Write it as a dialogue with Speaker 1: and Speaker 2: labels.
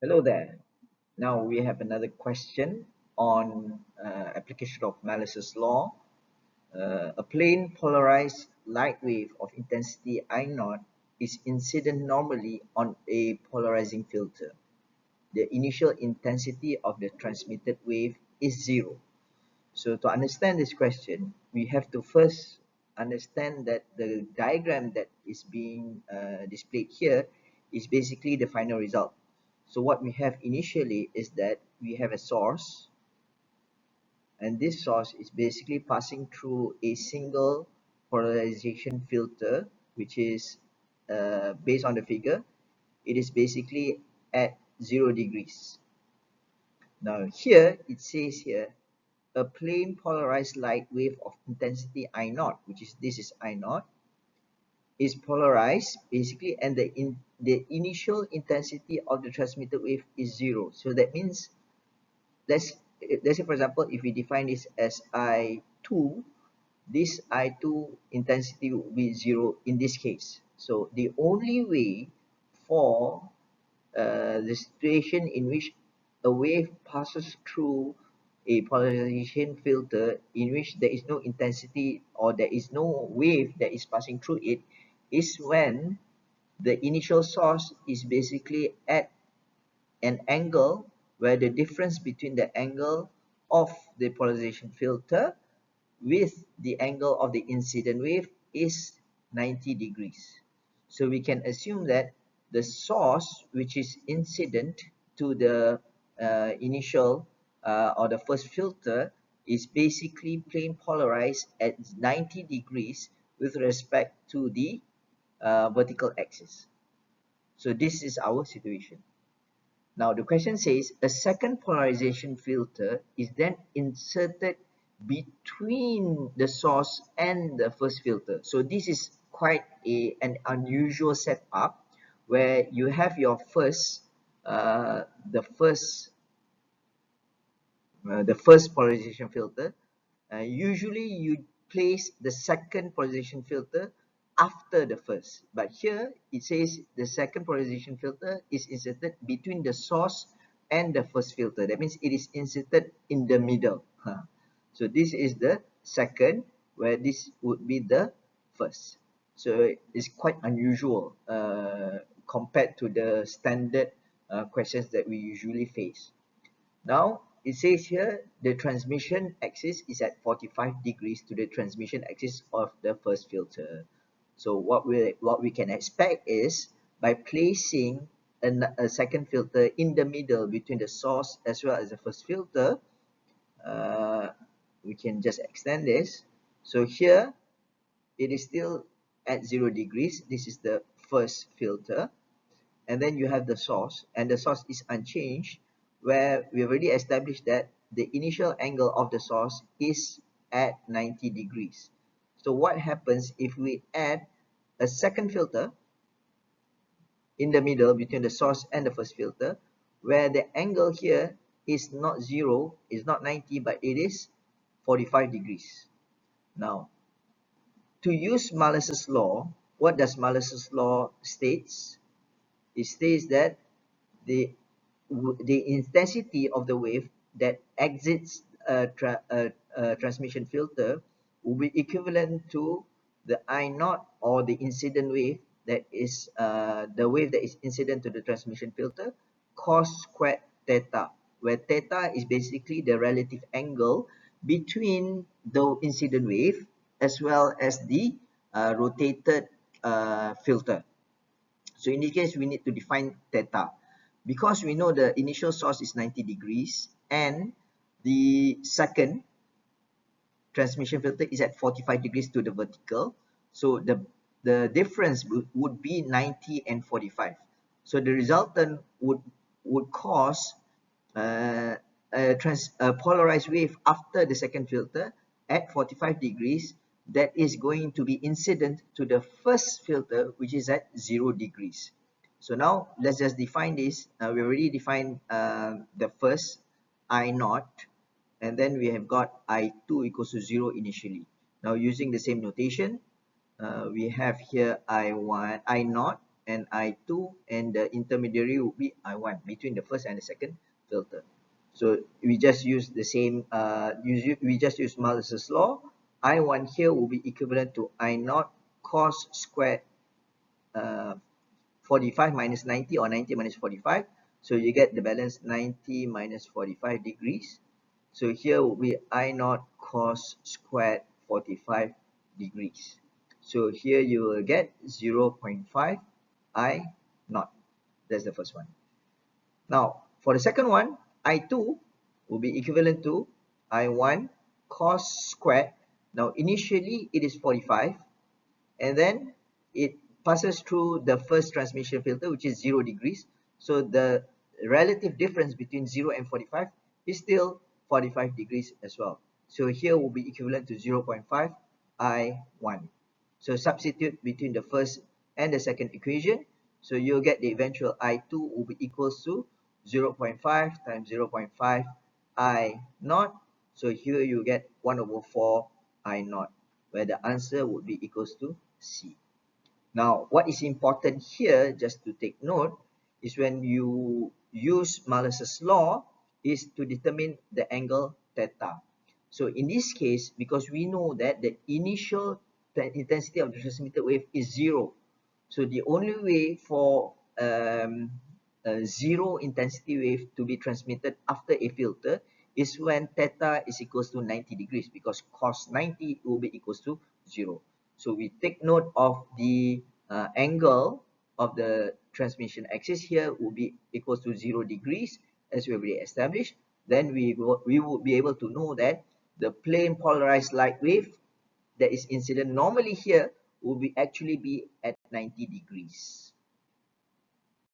Speaker 1: Hello there. Now we have another question on application of Malus's law. A plane polarized light wave of intensity I0 is incident normally on a polarizing filter. The initial intensity of the transmitted wave is zero. So to understand this question, we have to first understand that the diagram that is being displayed here is basically the final result. So what we have initially is that we have a source, and this source is basically passing through a single polarization filter, which is based on the figure. It is basically at 0 degrees. Now here it says here a plane polarized light wave of intensity I0, which is this is I0, is polarized basically, and the initial intensity of the transmitted wave is zero. So that means let's say for example, if we define this as I2, this I2 intensity will be zero in this case. So the only way for the situation in which a wave passes through a polarization filter in which there is no intensity or there is no wave that is passing through it is when the initial source is basically at an angle where the difference between the angle of the polarization filter with the angle of the incident wave is 90 degrees. So we can assume that the source which is incident to the initial or the first filter is basically plane polarized at 90 degrees with respect to the vertical axis. So this is our situation. Now the question says a second polarization filter is then inserted between the source and the first filter. So this is quite an unusual setup where you have your the first polarization filter. Usually you place the second polarization filter after the first, but here it says the second polarization filter is inserted between the source and the first filter. That means it is inserted in the middle. So this is the second, where this would be the first. So it's quite unusual compared to the standard questions that we usually face. Now it says here the transmission axis is at 45 degrees to the transmission axis of the first filter. So what we can expect is by placing a second filter in the middle between the source as well as the first filter, we can just extend this. So here it is still at 0 degrees. This is the first filter, and then you have the source, and the source is unchanged, where we already established that the initial angle of the source is at 90 degrees. So what happens if we add a second filter in the middle between the source and the first filter, where the angle here is not 0, is not 90, but it is 45 degrees. Now, to use Malus's law, what does Malus's law states? It states that the intensity of the wave that exits a transmission filter will be equivalent to the I0 or the incident wave that is the wave that is incident to the transmission filter cos squared theta, where theta is basically the relative angle between the incident wave as well as the rotated filter. So in this case, we need to define theta. Because we know the initial source is 90 degrees and the second transmission filter is at 45 degrees to the vertical. So the difference would be 90 and 45. So the resultant would cause a polarized wave after the second filter at 45 degrees that is going to be incident to the first filter, which is at 0 degrees. So now let's just define this. We already defined the first I0, and then we have got I2 equals to 0 initially. Now using the same notation, we have here I0 and I2, and the intermediary will be I1 between the first and the second filter. So we just use the same, we just use Malus's law. I1 here will be equivalent to I0 cos squared 45 minus 90, or 90 minus 45. So you get the balance 90 minus 45 degrees. So here will be I0 cos squared 45 degrees. So here you will get 0.5 I0. That's the first one. Now, for the second one, I2 will be equivalent to I1 cos squared. Now, initially it is 45, and then it passes through the first transmission filter, which is 0 degrees. So the relative difference between 0 and 45 is still 45 degrees as well. So here will be equivalent to 0.5 I1. So substitute between the first and the second equation. So you'll get the eventual I2 will be equals to 0.5 times 0.5 I0. So here you get 1/4 I0, where the answer would be equals to C. Now, what is important here, just to take note, is when you use Malus's law, is to determine the angle theta. So in this case, because we know that the initial intensity of the transmitted wave is 0, so the only way for a zero intensity wave to be transmitted after a filter is when theta is equals to 90 degrees, because cos 90 will be equals to 0. So we take note of the angle of the transmission axis here will be equals to 0 degrees, as we already established. Then we would be able to know that the plane polarized light wave that is incident normally here will be actually be at 90 degrees.